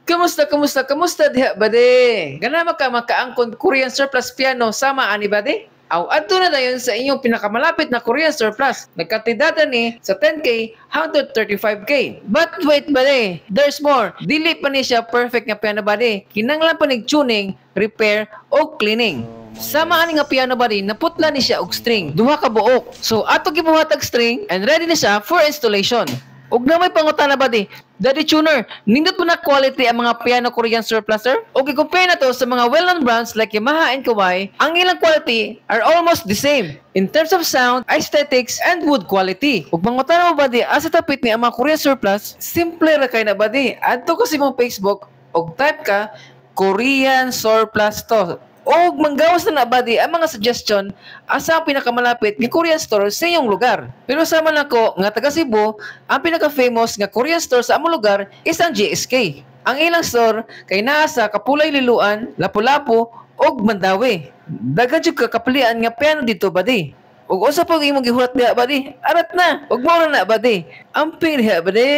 Kamusta diha bade? Gana makaangkon Korean surplus piano sama ani bade? Aw adto na dayon sa inyong pinakamalapit na Korean surplus. Nagkatidada ni sa 10K hangtod 35K. But wait bade, there's more. Dili pa ni siya perfect nga piano bade. Kinanglan pa nig tuning, repair o cleaning. Sama ani nga piano bade, naputla ni siya og string, duha ka buok. So ato gibuhatag string and ready na siya for installation. Ug na may pangutana ba di? Daddy Tuner, nindot mo na quality ang mga piano Korean surpluser? O i-compare na to sa mga well-known brands like Yamaha and Kawai, ang ilang quality are almost the same in terms of sound, aesthetics, and wood quality. Ug pangutana mo ba di, asa tapit ni ang mga Korean surplus? Simple ra kay na ba di? Adto ko sa mong Facebook, ug type ka, Korean surplus to. O manggawas na nabadi ang mga suggestion asa ang pinakamalapit nga Korean store sa iyong lugar. Pero sama na ko nga taga Cebu, ang pinaka-famous nga Korean store sa among lugar is ang GSK. Ang ilang store kay naa sa Kapulay Liluan, Lapu-Lapu ug Mandawi. Daghan jud ka kapilian nga piano dito badi. Ug usa pag imong gihulat diha badi, arat na. Ug mao na badi. Amping diha badi.